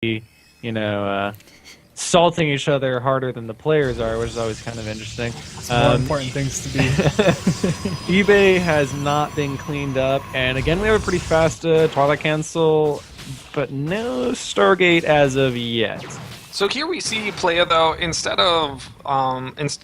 you know, salting each other harder than the players are, which is always kind of interesting. More important things to be. eBay has not been cleaned up, and again, we have a pretty fast Twilight Cancel, but no Stargate as of yet. So here we see Playa, though, instead of...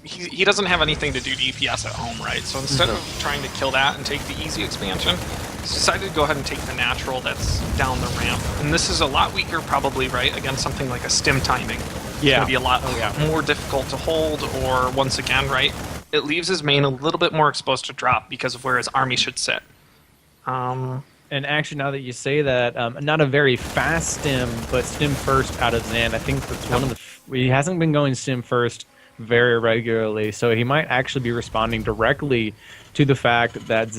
he doesn't have anything to do DPS at home, right? So instead of trying to kill that and take the easy expansion, he's decided to go ahead and take the natural that's down the ramp. And this is a lot weaker, probably, right, against something like a stim timing. It's going to be a lot more difficult to hold, or, once again, right, it leaves his main a little bit more exposed to drop because of where his army should sit. And actually, now that you say that, not a very fast stim, but stim first out of Zan. I think that's one of the... He hasn't been going stim first very regularly, so he might actually be responding directly to the fact that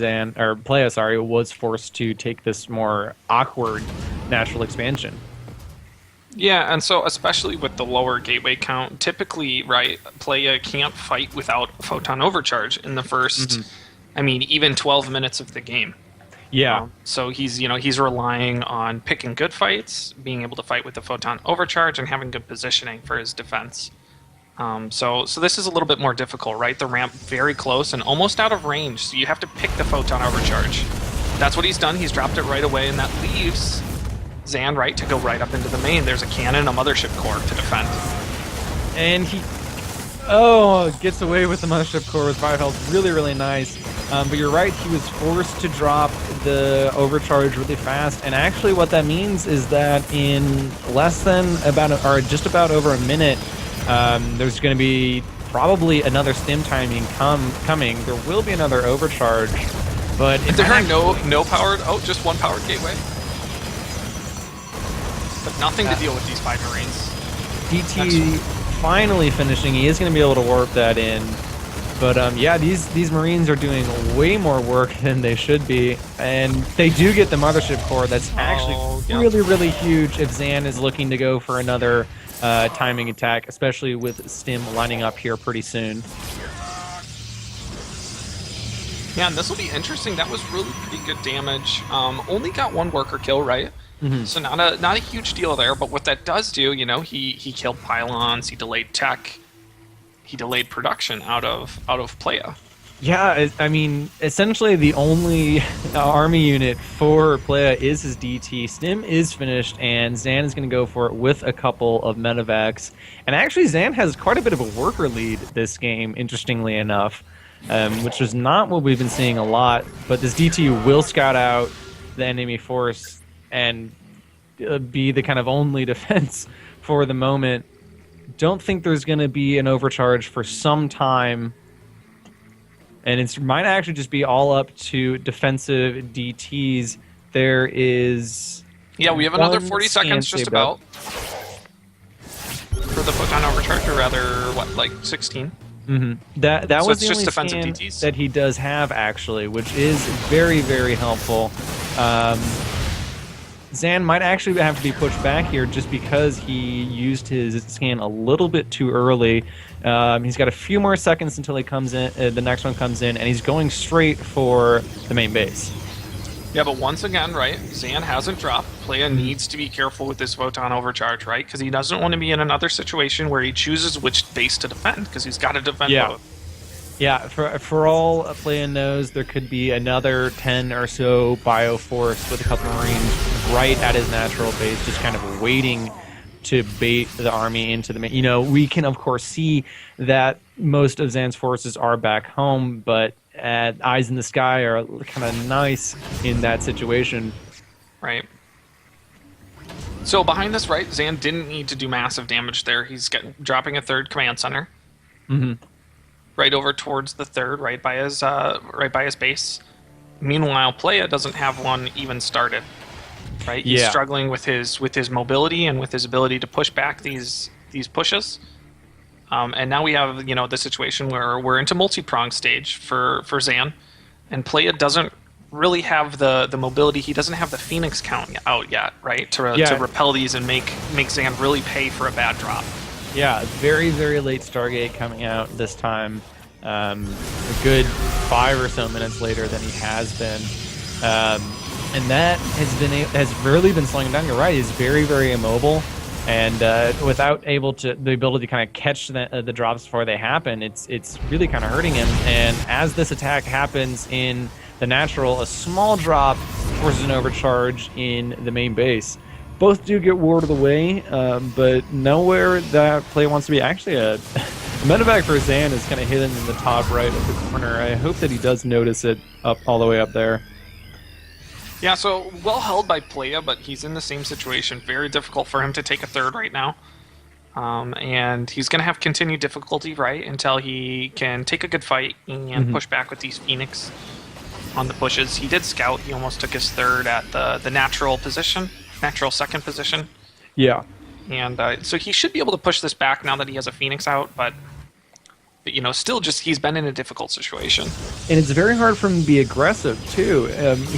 Playa, was forced to take this more awkward natural expansion. Yeah, and so especially with the lower gateway count, typically, right, Playa can't fight without photon overcharge in the first, I mean, even 12 minutes of the game. Yeah. So he's relying on picking good fights, being able to fight with the photon overcharge, and having good positioning for his defense. So this is a little bit more difficult, right? The ramp very close and almost out of range, so you have to pick the photon overcharge. That's what he's done. He's dropped it right away, and that leaves Zan, right, to go right up into the main. There's a cannon, a mothership core to defend. And he gets away with the mothership core with 5 health. Really, really nice. But you're right, he was forced to drop the overcharge really fast. And actually what that means is that in less than just about over a minute, there's going to be probably another stim timing coming. There will be another overcharge. But if there are no powered, just one powered gateway. But nothing to deal with these 5 Marines. DT finally finishing. He is going to be able to warp that in. But yeah, these Marines are doing way more work than they should be, and they do get the mothership core. That's actually really, really huge if Zan is looking to go for another timing attack, especially with Stim lining up here pretty soon. Yeah, and this will be interesting. That was really pretty good damage. Only got 1 worker kill, right? So not a huge deal there, but what that does do, he killed pylons, he delayed tech. He delayed production out of Playa. Yeah, I mean, essentially the only army unit for Playa is his DT. Stim is finished, and Zan is going to go for it with a couple of medevacs. And actually, Zan has quite a bit of a worker lead this game, interestingly enough, which is not what we've been seeing a lot. But this DT will scout out the enemy force and be the kind of only defense for the moment. Don't think there's going to be an overcharge for some time, and it might actually just be all up to defensive DTs. There is... Yeah, we have another 40 seconds just about for the photon overcharge, or rather, like 16? That so was it's the just only defensive scan DTs that he does have, actually, which is very, very helpful. Zan might actually have to be pushed back here just because he used his scan a little bit too early. He's got a few more seconds until he comes in. The next one comes in, and he's going straight for the main base. Yeah, but once again, right, Zan hasn't dropped. Playa needs to be careful with this photon overcharge, right? Because he doesn't want to be in another situation where he chooses which base to defend, because he's got to defend both. Yeah, for all Playa knows, there could be another 10 or so Bioforce with a couple Marines right at his natural base, just kind of waiting to bait the army into the main. We can, of course, see that most of Zan's forces are back home, but eyes in the sky are kind of nice in that situation. Right. So behind this, right, Zan didn't need to do massive damage there. He's dropping a 3rd command center. Right over towards the 3rd, right by his base. Meanwhile, Playa doesn't have one even started. Right, he's struggling with his mobility and with his ability to push back these pushes. And now we have the situation where we're into multi-prong stage for Zan, and Playa doesn't really have the mobility. He doesn't have the Phoenix count out yet, right, to repel these and make Zan really pay for a bad drop. Yeah, very, very late Stargate coming out this time. A good 5 or so minutes later than he has been. And that has really been slowing him down. You're right, he's very, very immobile. And without the ability to kind of catch the drops before they happen, it's really kind of hurting him. And as this attack happens in the natural, a small drop forces an overcharge in the main base. Both do get warded away, but nowhere that Playa wants to be. Actually, a medevac for Zan is kind of hidden in the top right of the corner. I hope that he does notice it up all the way up there. Yeah, so well held by Playa, but he's in the same situation. Very difficult for him to take a third right now. And he's going to have continued difficulty, right, until he can take a good fight and push back with these Phoenix on the pushes. He did scout. He almost took his third at the natural position, natural second position. Yeah. And so he should be able to push this back now that he has a Phoenix out, but you know, still just he's been in a difficult situation. And it's very hard for him to be aggressive, too.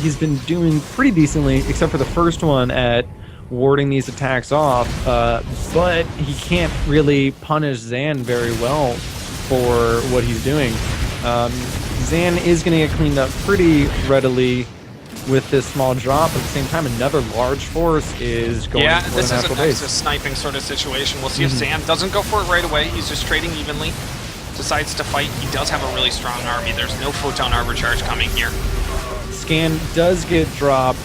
He's been doing pretty decently, except for the first one at warding these attacks off, but he can't really punish Zan very well for what he's doing. Zan is going to get cleaned up pretty readily with this small drop. At the same time, another large force is going for this the is natural a base. Nexus sniping sort of situation. We'll see if Zan doesn't go for it right away. He's just trading evenly. Decides to fight. He does have a really strong army. There's no photon overcharge coming here. Scan does get dropped.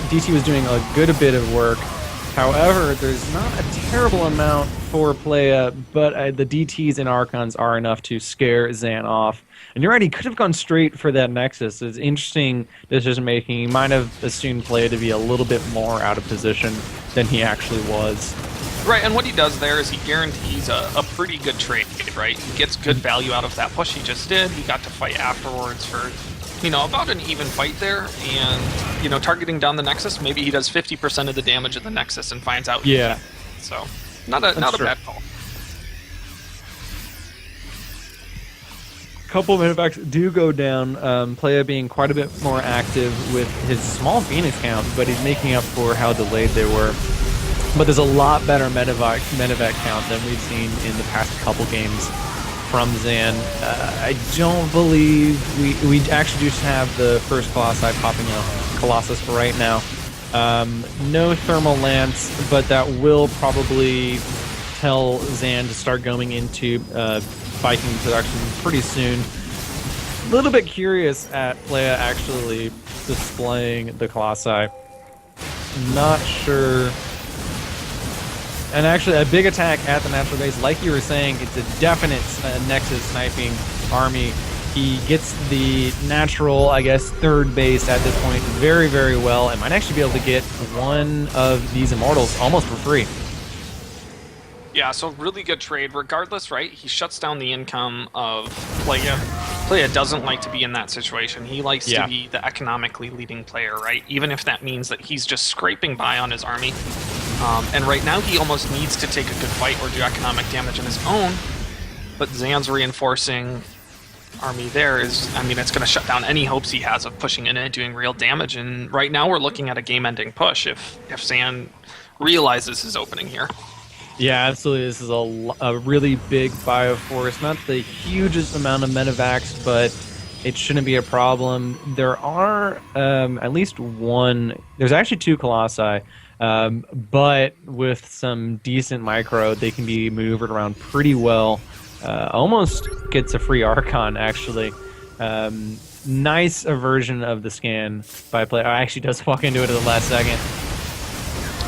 DT was doing a good bit of work. However, there's not a terrible amount for Playa, but the DTs and Archons are enough to scare Zan off. And you're right, he could have gone straight for that Nexus. It's interesting decision making. He might have assumed Playa to be a little bit more out of position than he actually was. Right, and what he does there is he guarantees a pretty good trade, right? He gets good value out of that push he just did. He got to fight afterwards for, you know, about an even fight there. And, you know, targeting down the Nexus, maybe he does 50% of the damage of the Nexus and finds out. Yeah. So, not a bad call. Couple of medevacs do go down. Playa being quite a bit more active with his small Phoenix count, but he's making up for how delayed they were. But there's a lot better medevac count than we've seen in the past couple games from Zan. I don't believe we actually just have the first Colossi popping up. Colossus for right now. No thermal lance, but that will probably tell Zan to start going into Viking production pretty soon. A little bit curious at Playa actually displaying the Colossi. Not sure. And actually, a big attack at the natural base, like you were saying, it's a definite Nexus sniping army. He gets the natural, I guess, third base at this point very, very well, and might actually be able to get one of these Immortals almost for free. Yeah, so really good trade. Regardless, right, he shuts down the income of Playa. Playa doesn't like to be in that situation. He likes to be the economically leading player, right? Even if that means that he's just scraping by on his army. And right now he almost needs to take a good fight or do economic damage on his own. But Zan's reinforcing army there is, I mean, it's going to shut down any hopes he has of pushing in and doing real damage. And right now we're looking at a game-ending push if Zan realizes his opening here. Yeah, absolutely. This is a really big Bioforce. Not the hugest amount of medevacs, but it shouldn't be a problem. There are at least one... There's actually two Colossi, but with some decent micro, they can be maneuvered around pretty well. Almost gets a free Archon, actually. Nice version of the scan by Playa. Actually does walk into it at the last second.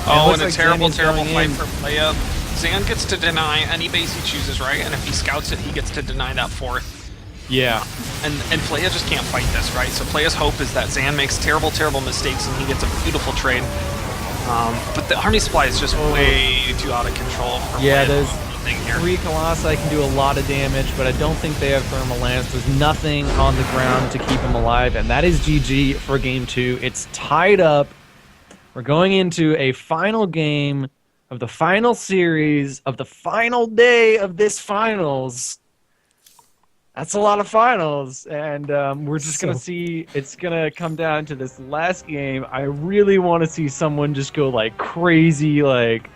Oh, and a terrible fight for Playa. Zan gets to deny any base he chooses, right? And if he scouts it, he gets to deny that fourth. Yeah. And Playa just can't fight this, right? So Playa's hope is that Zan makes terrible mistakes and he gets a beautiful trade. But the army supply is just way too out of control for Playa. There's 3 Colossi can do a lot of damage, but I don't think they have Thermal Lance. There's nothing on the ground to keep him alive, and that is GG for Game 2. It's tied up. We're going into a final game of the final series of the final day of this finals. That's a lot of finals, and we're just going to see, it's going to come down to this last game. I really want to see someone just go like crazy, like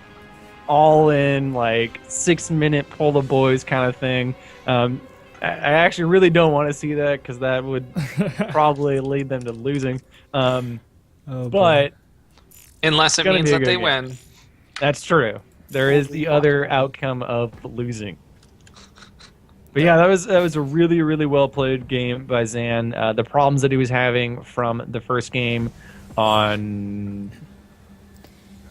all in, like 6-minute pull the boys kind of thing. I actually really don't want to see that because that would probably lead them to losing. But unless it means that they win. That's true. there is the other outcome of losing. But yeah, that was a really, really well played game by Zan. The problems that he was having from the first game on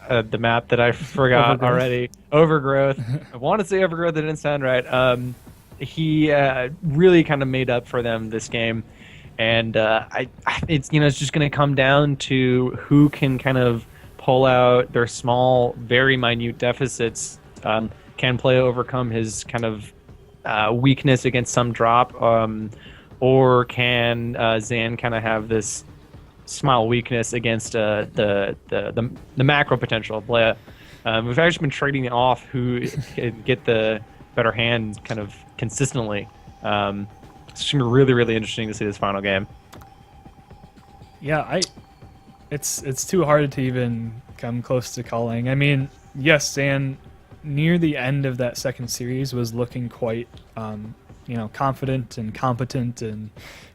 the map that I forgot already, Overgrowth. I want to say Overgrowth, that didn't sound right. He really kind of made up for them this game, and it's just going to come down to who can kind of pull out their small, very minute deficits. Can Playa overcome his kind of weakness against some drop, or can Zan kind of have this small weakness against the macro potential of Playa? We've actually been trading off who can get the better hand kind of consistently. It's going to be really, really interesting to see this final game. Yeah, it's too hard to even come close to calling. I mean, yes, Zan near the end of that second series was looking quite confident and competent and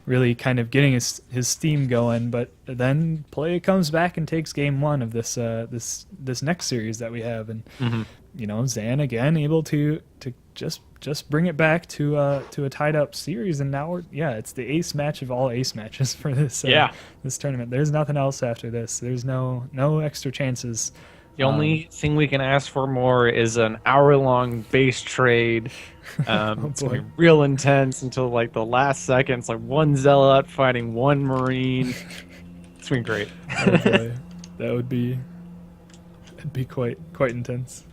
really kind of getting his steam going, but then Playa comes back and takes game one of this next series that we have, and Zan again able to just bring it back to a tied up series, and now it's the ace match of all ace matches for this this tournament. There's nothing else after this. There's no extra chances. The only thing we can ask for more is an hour-long base trade. It's going to be real intense until like the last second. It's like one Zealot fighting one Marine. It's going to be great. Oh boy. That'd be quite intense.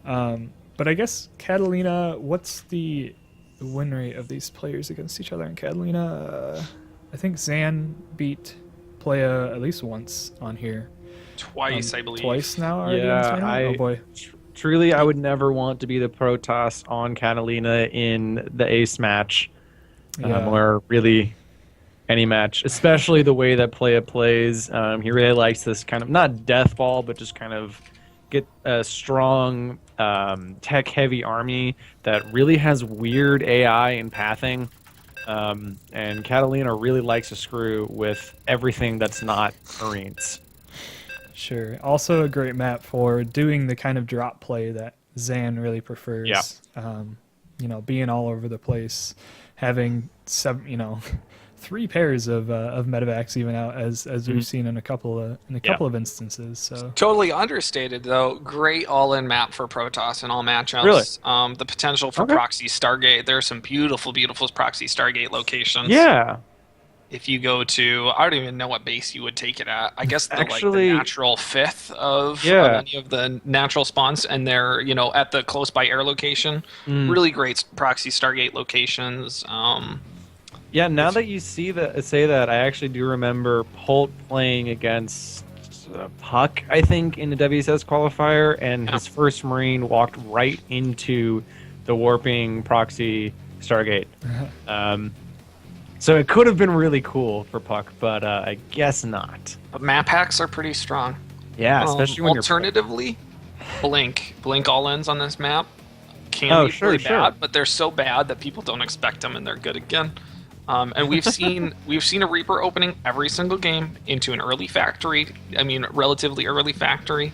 But I guess Catalina, what's the win rate of these players against each other in Catalina? I think Zan beat Playa at least once on here. Twice, I believe. Twice now already? Yeah, oh boy. Truly, I would never want to be the Protoss on Catalina in the ace match, or really any match, especially the way that Playa plays. He really likes this kind of, not death ball, but just kind of get a strong tech-heavy army that really has weird AI and pathing. And Catalina really likes to screw with everything that's not Marines. Sure. Also a great map for doing the kind of drop play that Zan really prefers. Yeah. Being all over the place, having three pairs of medevacs even out as we've seen in a couple of instances. So totally understated though. Great all-in map for Protoss in all matchups. Really? The potential for proxy Stargate. There are some beautiful proxy Stargate locations. Yeah. If you go to, I don't even know what base you would take it at. I guess the natural fifth of any of the natural spawns, and they're at the close by air location. Really great proxy Stargate locations. Yeah, now that you say that, I actually do remember Holt playing against Puck, I think, in the WSS qualifier, and his first Marine walked right into the warping proxy Stargate. So it could have been really cool for Puck, but I guess not. But map hacks are pretty strong. Yeah, especially when alternatively, Blink all-ins on this map can be really bad, but they're so bad that people don't expect them, and they're good again. And we've seen a Reaper opening every single game into an early factory. I mean, relatively early factory.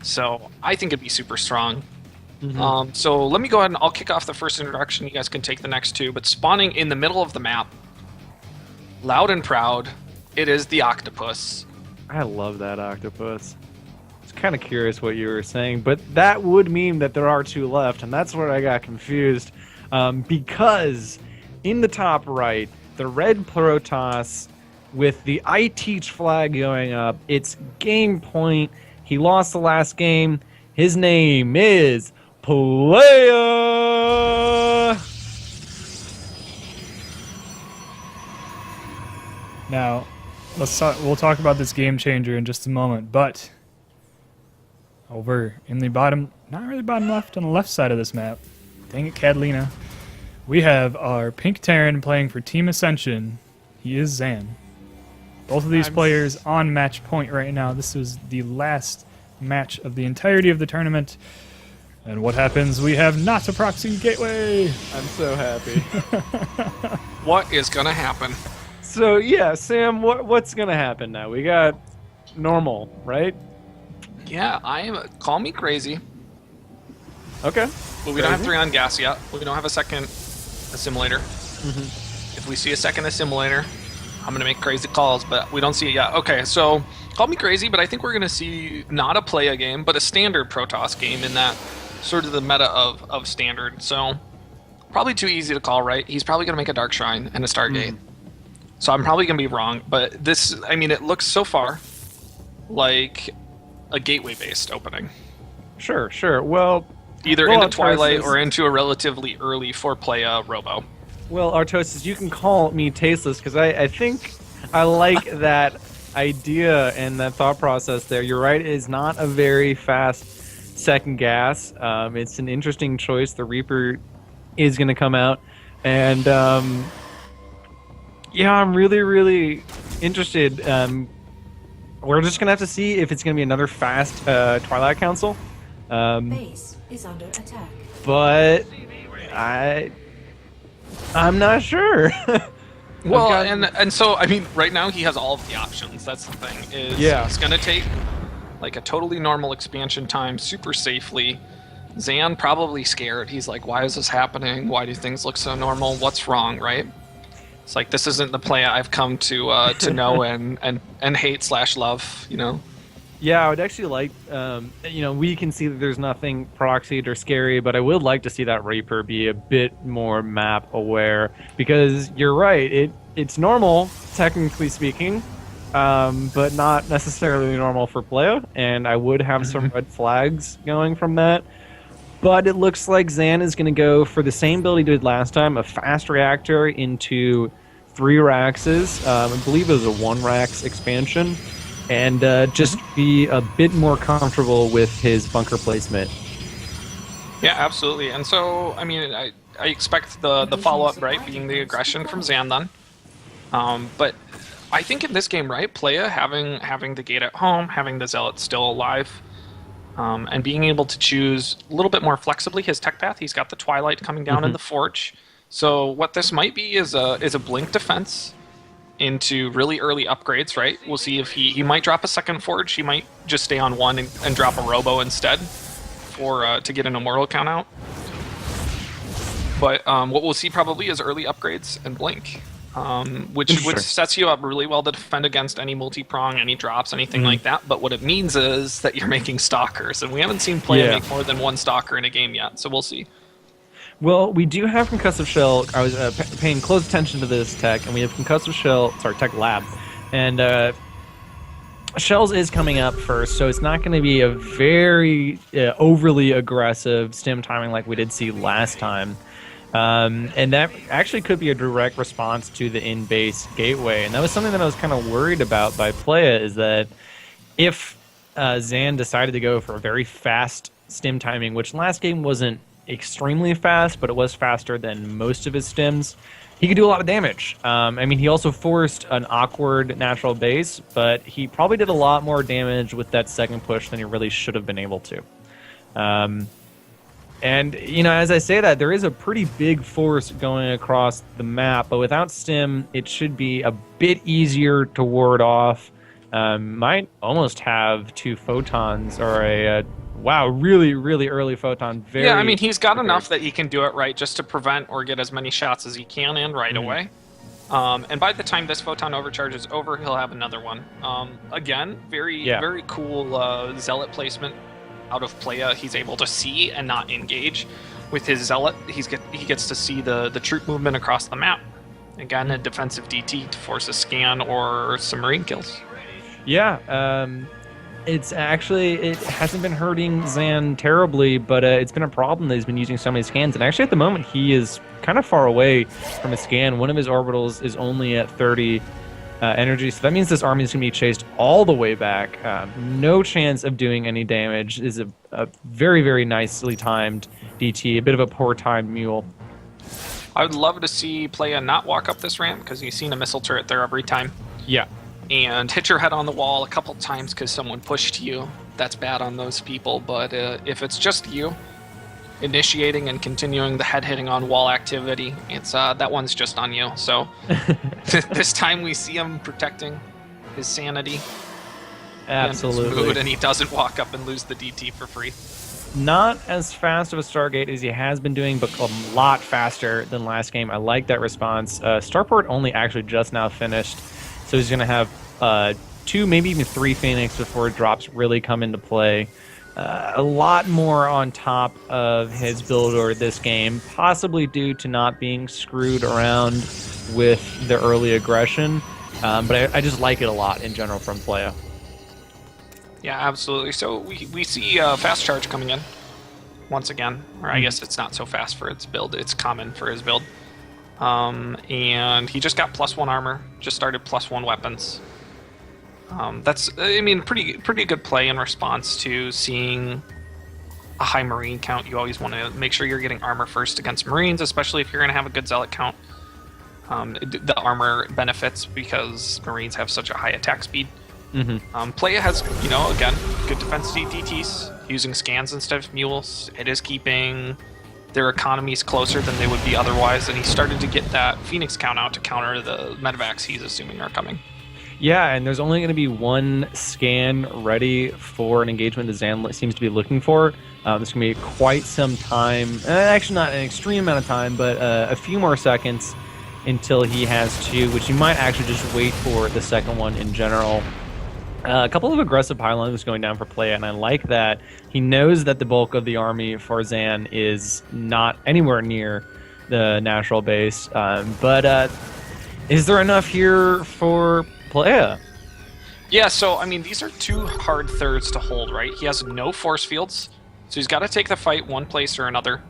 So I think it'd be super strong. So let me go ahead and I'll kick off the first introduction. You guys can take the next two. But spawning in the middle of the map, loud and proud, it is the octopus. I love that octopus. I was kind of curious what you were saying, but that would mean that there are two left, and that's where I got confused. Because in the top right, the red Protoss with the I Teach flag going up, it's game point. He lost the last game. His name is Playa. Now, we'll talk about this game changer in just a moment, but over in the bottom, not really bottom left, on the left side of this map, dang it, Catalina, we have our Pink Terran playing for Team Ascension. He is Zan. Both of these players on match point right now. This was the last match of the entirety of the tournament. And what happens? We have not a proxy gateway. I'm so happy. What is going to happen? So, yeah, Sam, what's going to happen now? We got normal, right? Yeah, call me crazy, Okay. But we don't have 3 on gas yet. We don't have a second assimilator. If we see a second assimilator, I'm going to make crazy calls, but we don't see it yet. Okay, so call me crazy, but I think we're going to see not a Playa game, but a standard Protoss game in that sort of the meta of standard. So probably too easy to call, right? He's probably going to make a Dark Shrine and a Stargate. So I'm probably going to be wrong, but this, I mean, it looks so far like a gateway-based opening. Sure. Well, either into Twilight or into a relatively early for Playa Robo. Well, Artosis, you can call me tasteless because I think I like that idea and that thought process there. You're right, it is not a very fast second gas. It's an interesting choice. The Reaper is going to come out. And yeah, I'm really interested. We're just going to have to see if it's going to be another fast Twilight Council. Base is under attack. But I'm not sure. Well, and so, I mean, right now he has all of the options. That's the thing. It's going to take like a totally normal expansion time super safely. Zan probably scared. He's like, why is this happening? Why do things look so normal? What's wrong, right? It's like, this isn't the Playa I've come to know and hate / love, you know? Yeah, I would actually like, we can see that there's nothing proxied or scary, but I would like to see that Reaper be a bit more map aware, because you're right, it's normal, technically speaking, but not necessarily normal for Playa, and I would have some red flags going from that. But it looks like Zan is going to go for the same build he did last time, a fast reactor into 3 Raxes. I believe it was a 1 Rax expansion. And just be a bit more comfortable with his bunker placement. Yeah, absolutely. And so, I mean, I expect the follow-up, right, being the aggression from Zan then. But I think in this game, right, Playa having the gate at home, having the Zealot still alive, and being able to choose a little bit more flexibly his tech path. He's got the Twilight coming down in the Forge. So what this might be is a blink defense into really early upgrades, right? We'll see if he might drop a second Forge. He might just stay on 1 and drop a Robo instead to get an Immortal count out. But what we'll see probably is early upgrades and blink, which sets you up really well to defend against any multi-prong, any drops, anything like that. But what it means is that you're making Stalkers, and we haven't seen Playa make more than 1 Stalker in a game yet, so we'll see. Well, we do have Concussive Shell. I was paying close attention to this tech, and we have Concussive Shell, Tech Lab. And Shells is coming up first, so it's not going to be a very overly aggressive stim timing like we did see last time. And that actually could be a direct response to the in-base gateway. And that was something that I was kind of worried about by Playa, is that if Zan decided to go for a very fast stim timing, which last game wasn't extremely fast, but it was faster than most of his stims, he could do a lot of damage. I mean, he also forced an awkward natural base, but he probably did a lot more damage with that second push than he really should have been able to. And, as I say that, there is a pretty big force going across the map, but without stim, it should be a bit easier to ward off. Might almost have 2 photons or a wow, really early photon. Yeah, I mean, he's got enough that he can do it right just to prevent or get as many shots as he can in right away. And by the time this photon overcharge is over, he'll have another one. Again, very cool Zealot placement out of Playa. He's able to see and not engage. With his Zealot, he gets to see the troop movement across the map. Again, a defensive DT to force a scan or some Marine kills. Yeah, it hasn't been hurting Zan terribly, but it's been a problem that he's been using so many scans. And actually, at the moment, he is kind of far away from a scan. One of his orbitals is only at 30 energy, so that means this army is going to be chased all the way back. No chance of doing any damage. Is a very nicely timed DT, a bit of a poor timed mule. I would love to see Playa not walk up this ramp, because you've seen a missile turret there every time. Yeah. And hit your head on the wall a couple times because someone pushed you. That's bad on those people, but if it's just you initiating and continuing the head hitting on wall activity, it's that one's just on you. So this time we see him protecting his sanity. Absolutely. And he doesn't walk up and lose the DT for free. Not as fast of a Stargate as he has been doing, but a lot faster than last game. I like that response. Starport only actually just now finished, so he's going to have 2, maybe even 3 Phoenix before drops really come into play. A lot more on top of his build order this game, possibly due to not being screwed around with the early aggression. But I just like it a lot in general from Playa. Yeah, absolutely. So we see fast charge coming in once again. Or I guess it's not so fast for its build. It's common for his build. And he just got +1 armor. Just started +1 weapons. That's, I mean, pretty good play in response to seeing a high Marine count. You always want to make sure you're getting armor first against Marines, especially if you're going to have a good Zealot count. The armor benefits because Marines have such a high attack speed. Playa has, again, good defense DTs, using scans instead of mules. It is keeping their economies closer than they would be otherwise, and he started to get that Phoenix count out to counter the medevacs he's assuming are coming. Yeah, and there's only going to be 1 scan ready for an engagement that Zan seems to be looking for. There's going to be quite some time, actually not an extreme amount of time, but a few more seconds until he has 2, which you might actually just wait for the second one in general. A couple of aggressive pylons going down for Playa, and I like that. He knows that the bulk of the army for Zan is not anywhere near the natural base, but is there enough here for Playa? Yeah, so, I mean, these are 2 hard thirds to hold, right? He has no force fields, so he's got to take the fight one place or another.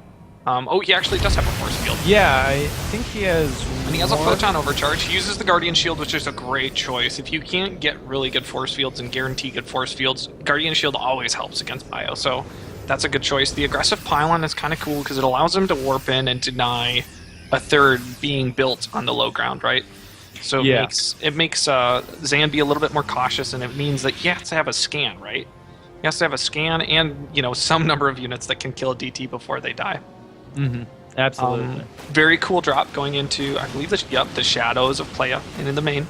Oh, he actually does have a force field. Yeah, I think he has. And he has a photon overcharge. He uses the Guardian Shield, which is a great choice. If you can't get really good force fields and guarantee good force fields, Guardian Shield always helps against bio, so that's a good choice. The aggressive pylon is kind of cool because it allows him to warp in and deny a third being built on the low ground, right? So it makes Zan be a little bit more cautious, and it means that he has to have a scan, right? He has to have a scan and, some number of units that can kill a DT before they die. Absolutely. Very cool drop going into, I believe, the shadows of Playa and in the main.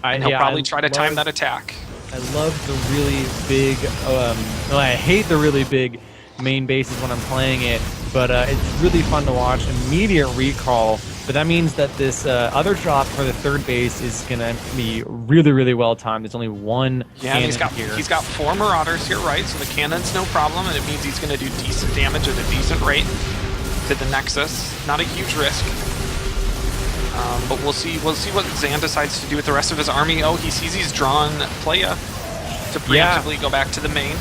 And he'll probably try to time that attack. I love the really big, I hate the really big main bases when I'm playing it, but it's really fun to watch. Immediate recall, but that means that this other drop for the third base is going to be really, really well timed. There's only 1 cannon here. He's got 4 Marauders here, right? So the cannon's no problem, and it means he's going to do decent damage at a decent rate to the Nexus. Not a huge risk. But we'll see what Zan decides to do with the rest of his army. Oh, he sees he's drawn Playa to preemptively go back to the main.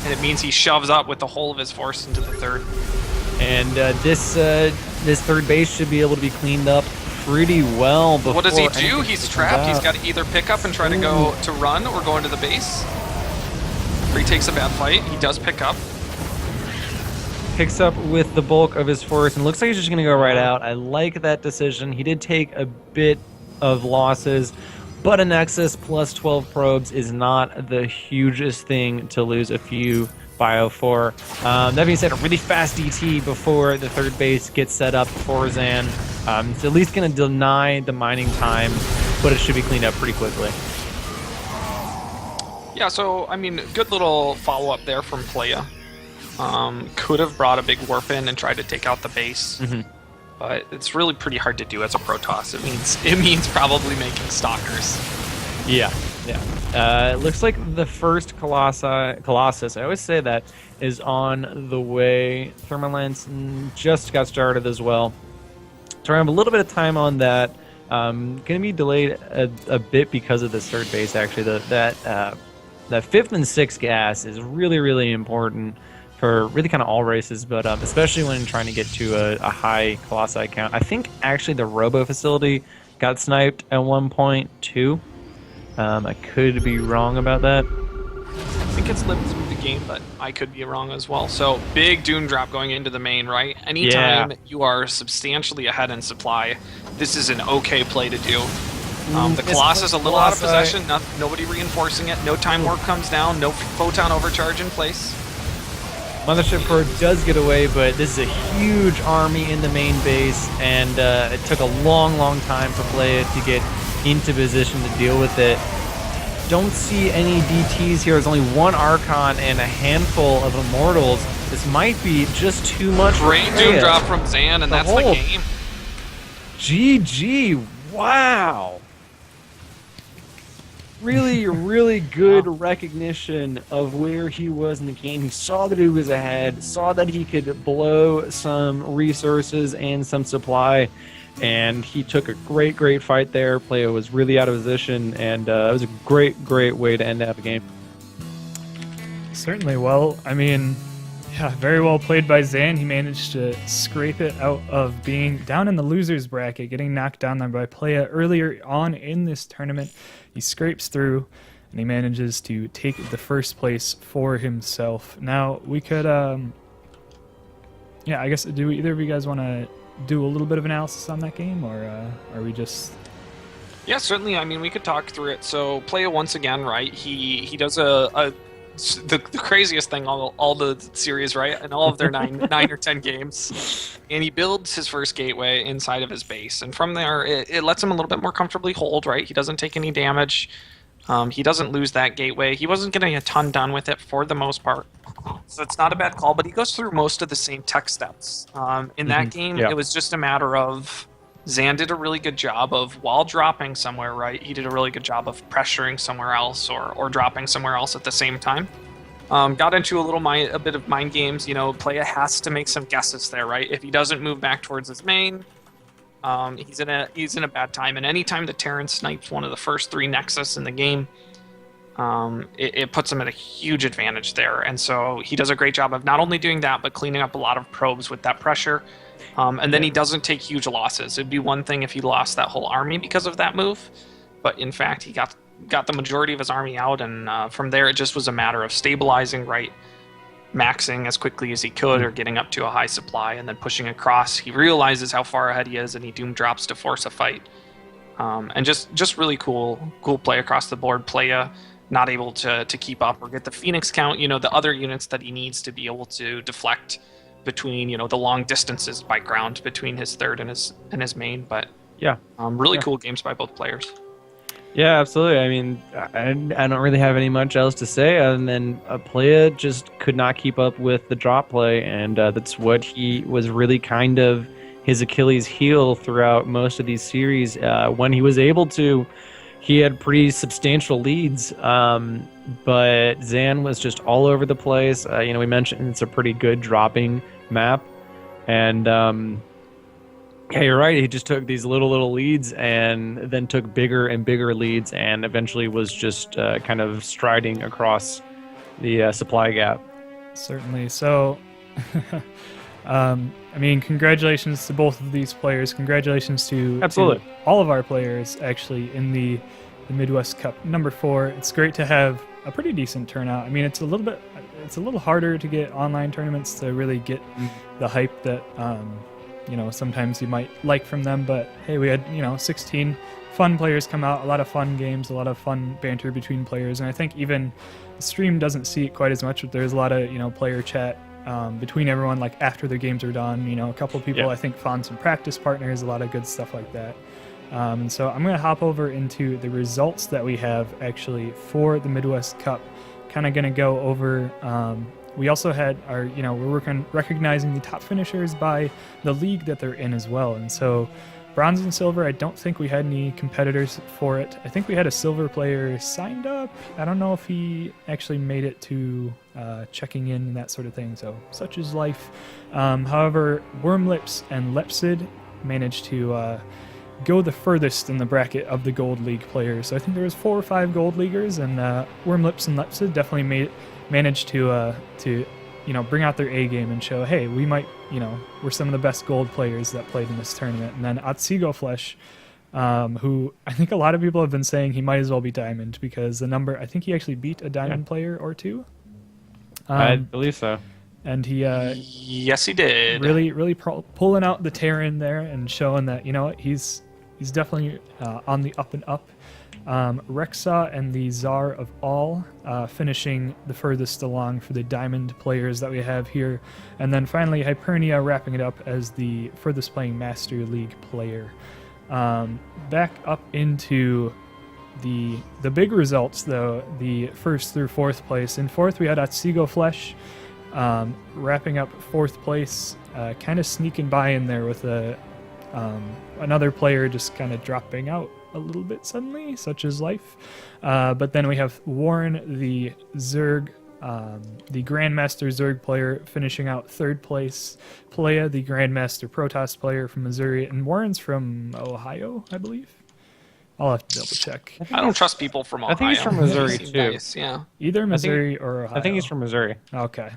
And it means he shoves up with the whole of his force into the third. And this third base should be able to be cleaned up pretty well before. What does he do? He's trapped. He's got to either pick up and try to go to run or go into the base. Or he takes a bad fight. He does pick up. Picks up with the bulk of his force, and looks like he's just going to go right out. I like that decision. He did take a bit of losses, but a Nexus plus 12 probes is not the hugest thing to lose a few bio for. That being said, a really fast DT before the third base gets set up for Zan. It's at least going to deny the mining time, but it should be cleaned up pretty quickly. Yeah, so, I mean, good little follow-up there from Playa. Could have brought a big warp in and tried to take out the base, but it's really pretty hard to do as a Protoss. It means probably making stalkers. Yeah. It looks like the first Colossus, I always say that, is on the way. Thermalance just got started as well. So I have a little bit of time on that. Going to be delayed a bit because of this third base, actually. That 5th and 6th gas is really, really important for really kind of all races, but especially when trying to get to a high Colossi count. I think actually the Robo facility got sniped at one point too. I could be wrong about that. I think it's lived through the game, but I could be wrong as well. So big Doom drop going into the main, right? Anytime you are substantially ahead in supply, this is an okay play to do. The Colossus a little out of possession, nobody reinforcing it, no time warp comes down, no photon overcharge in place. Mothership Pro does get away, but this is a huge army in the main base, and it took a long, long time for Playa to get into position to deal with it. Don't see any DTs here. There's only 1 Archon and a handful of Immortals. This might be just too much. Great for doom Playa. drop from Zan, and that's the whole- game. GG. Wow. Really, really good recognition of where he was in the game. He saw that he was ahead, saw that he could blow some resources and some supply, and he took a great fight there. Playa was really out of position, and it was a great way to end out the game. Certainly. Well, I mean, yeah, very well played by Zan. He managed to scrape it out of being down in the losers bracket, getting knocked down there by Playa earlier on in this tournament. He scrapes through, and he manages to take the first place for himself. Now, we could, yeah, I guess, do either of you guys want to do a little bit of analysis on that game, or are we just... Yeah, certainly. I mean, we could talk through it. So, Playa once again, right? He does the craziest thing all the series, right? And all of their nine or 10 games. And he builds his first gateway inside of his base. And from there, it lets him a little bit more comfortably hold, right? He doesn't take any damage. He doesn't lose that gateway. He wasn't getting a ton done with it for the most part. So it's not a bad call, but he goes through most of the same tech steps. In that game, Yeah. it was just a matter of Zan did a really good job of, while dropping somewhere, right, he did a really good job of pressuring somewhere else or dropping somewhere else at the same time. Got into a bit of mind games. You know, Playa has to make some guesses there, right? If he doesn't move back towards his main, he's in a bad time. And anytime that Terran snipes one of the first 3 Nexus in the game, it puts him at a huge advantage there. And so he does a great job of not only doing that, but cleaning up a lot of probes with that pressure. And then he doesn't take huge losses. It'd be one thing if he lost that whole army because of that move, but in fact he got the majority of his army out, and from there it just was a matter of stabilizing, right, maxing as quickly as he could or getting up to a high supply and then pushing across. He realizes how far ahead he is, and he doom drops to force a fight. And just really cool play across the board. Playa not able to keep up or get the Phoenix count, you know, the other units that he needs to be able to deflect between, you know, the long distances by ground between his third and his main. But Yeah. really cool games by both players. Yeah, absolutely. I mean, I don't really have any much else to say other than Playa just could not keep up with the drop play, and that's what he was really kind of his Achilles heel throughout most of these series. When he was able to, he had pretty substantial leads, but Zan was just all over the place. You know, we mentioned it's a pretty good dropping map, and yeah, you're right. He just took these little leads and then took bigger and bigger leads, and eventually was just kind of striding across the supply gap. Certainly. So, I mean, congratulations to both of these players. Congratulations to Absolutely. all of our players, actually, in the Midwest Cup number 4. It's great to have a pretty decent turnout. I mean, it's a little harder to get online tournaments to really get the hype that you know, sometimes you might like from them. But hey, we had, you know, 16 fun players come out, a lot of fun games, a lot of fun banter between players, and I think even the stream doesn't see it quite as much, but there's a lot of, you know, player chat between everyone, like after their games are done. You know, a couple of people I think found some practice partners, a lot of good stuff like that. And so I'm going to hop over into the results that we have actually for the Midwest Cup. Kind of going to go over. We also had our, you know, we're recognizing the top finishers by the league that they're in as well. And so bronze and silver, I don't think we had any competitors for it. I think we had a silver player signed up. I don't know if he actually made it to checking in and that sort of thing. So such is life. However, Wormlips and Lepsid managed to go the furthest in the bracket of the Gold League players. So I think there was 4 or 5 Gold Leaguers, and Wormlips and Lepsid definitely managed to you know, bring out their A game and show, hey, we might, you know, we're some of the best gold players that played in this tournament. And then Otsego Flesh, who I think a lot of people have been saying he might as well be Diamond, because the number, I think he actually beat a Diamond player or 2. I believe so. And he yes, he did. Really pulling out the Terran there and showing that, you know, he's definitely on the up and up. Rexa and the Czar of All finishing the furthest along for the Diamond players that we have here. And then finally Hypernia wrapping it up as the furthest playing Master League player. Back up into the big results, though, the first through 4th place. In 4th we had Otsego Flesh Wrapping up 4th place, kind of sneaking by in there with another player just kind of dropping out a little bit suddenly, such is life. But then we have Warren, the Zerg, the Grandmaster Zerg player, finishing out 3rd place. Playa, the Grandmaster Protoss player from Missouri, and Warren's from Ohio, I believe. I'll have to double check. I don't trust people from Ohio. I think he's from Missouri Seem too. nice, yeah. Either Missouri or Ohio. I think he's from Missouri. Okay.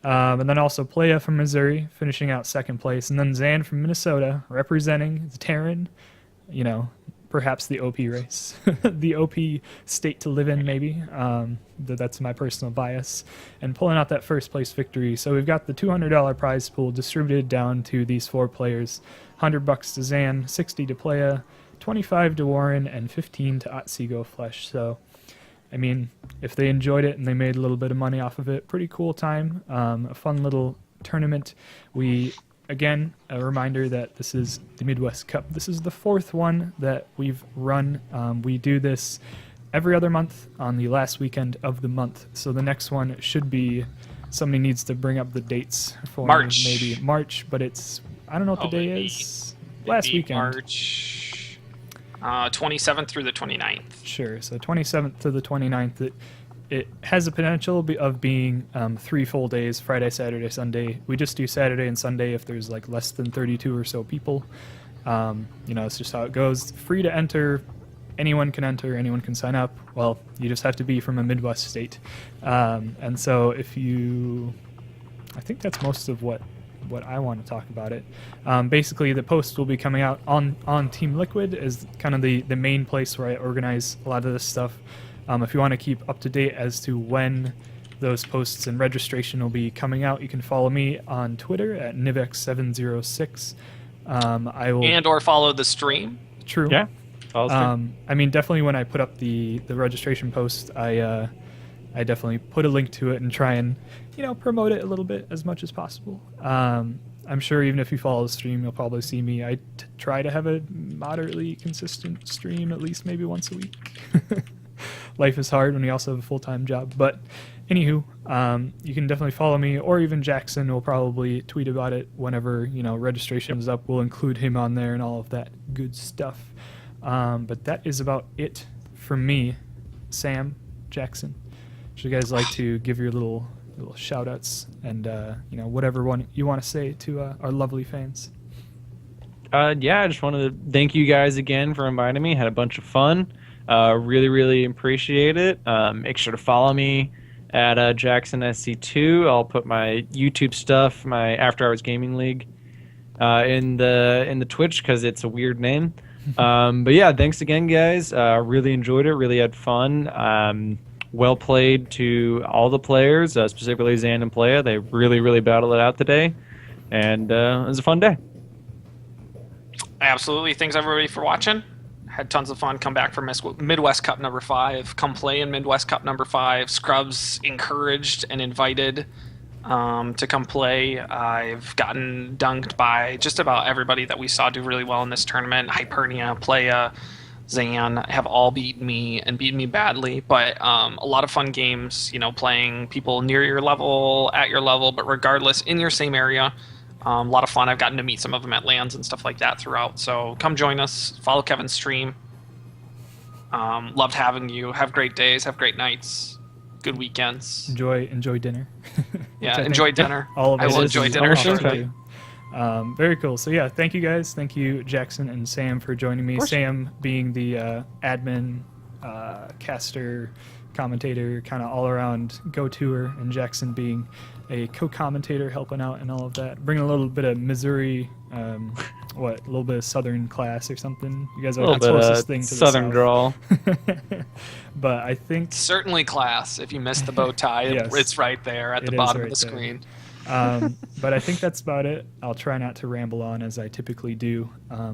And then also Playa from Missouri, finishing out 2nd place. And then Zan from Minnesota, representing the Terran, perhaps the OP race. The OP state to live in, maybe. That's my personal bias. And pulling out that 1st place victory. So we've got the $200 prize pool distributed down to these 4 players. $100 to Zan, 60 to Playa, 25 to Warren, and 15 to Otsego Flesh. So, I mean, if they enjoyed it and they made a little bit of money off of it, pretty cool time. A fun little tournament. Again, a reminder that this is the Midwest Cup. This is the 4th one that we've run. We do this every other month on the last weekend of the month. So the next one should be, somebody needs to bring up the dates for March. maybe March, but it's, I don't know what the day is. Last weekend. March 27th through the 29th. Sure. So 27th to the 29th. It has the potential of being 3 full days, Friday, Saturday, Sunday. We just do Saturday and Sunday if there's like less than 32 or so people. It's just how it goes. Free to enter. Anyone can enter. Anyone can sign up. Well, you just have to be from a Midwest state. And so I think that's most of what I want to talk about it. Basically, the post will be coming out on Team Liquid is kind of the main place where I organize a lot of this stuff. If you want to keep up to date as to when those posts and registration will be coming out, you can follow me on Twitter at Nivex706. I will or follow the stream. True. Yeah. I mean, definitely when I put up the registration post, I definitely put a link to it and try and promote it a little bit as much as possible. I'm sure even if you follow the stream, you'll probably see me. I try to have a moderately consistent stream, at least maybe once a week. Life is hard when you also have a full-time job. But anywho, you can definitely follow me, or even Jackson will probably tweet about it whenever registration is up. We'll include him on there and all of that good stuff. But that is about it from me, Sam, Jackson. Should you guys like to give your little shout outs and whatever one you want to say to our lovely fans? I just wanted to thank you guys again for inviting me. Had a bunch of fun. Really, really appreciate it. Make sure to follow me at JacksonSC2. I'll put my YouTube stuff, my After Hours Gaming League, in the Twitch because it's a weird name. But yeah, thanks again, guys. Really enjoyed it. Really had fun. Well played to all the players, specifically Zan and Playa. They really, really battled it out today, and it was a fun day. Absolutely. Thanks, everybody, for watching. Had tons of fun. Come back for Midwest Cup number 5. Come play in Midwest Cup number 5. Scrubs encouraged and invited to come play. I've gotten dunked by just about everybody that we saw do really well in this tournament. Hypernia, Playa, Zan have all beaten me and beaten me badly, but a lot of fun games, playing people near your level, at your level, but regardless, in your same area. A lot of fun. I've gotten to meet some of them at LANs and stuff like that throughout, so come join us. Follow Kevin's stream. Loved having you. Have great days. Have great nights. Good weekends. Enjoy dinner. Yeah, enjoy dinner. All of I it will is enjoy dinner. too. Very cool. So yeah, thank you guys. Thank you, Jackson and Sam, for joining me. Sam being the admin, caster, commentator, kind of all around go-toer, and Jackson being a co-commentator, helping out and all of that. Bringing a little bit of Missouri, a little bit of Southern class or something. You guys are the closest thing to Southern the drawl. But I think certainly class. If you missed the bow tie, Yes. it's right there at the bottom of the screen. But I think that's about it. I'll try not to ramble on as I typically do.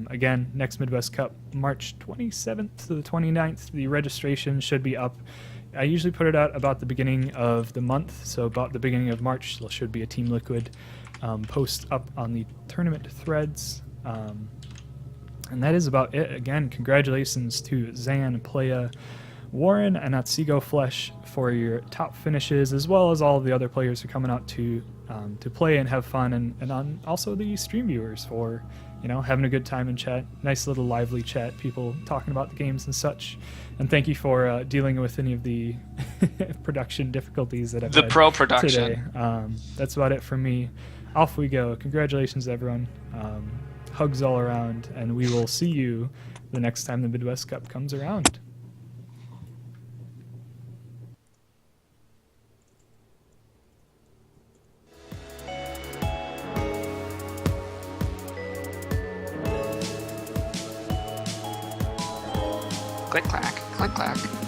Again, next Midwest Cup, March 27th to the 29th. The registration should be up. I usually put it out about the beginning of the month, so about the beginning of March, there should be a Team Liquid post up on the tournament threads. And that is about it. Again, congratulations to Zan, Playa, Warren and Atsigo Flesh for your top finishes, as well as all of the other players who are coming out to play and have fun, and on also the stream viewers for having a good time in chat. Nice little lively chat, people talking about the games and such. And thank you for dealing with any of the production difficulties that I've had pro production today. That's about it from me. Off we go. Congratulations, everyone. Hugs all around, and we will see you the next time the Midwest Cup comes around. Click clack, click clack.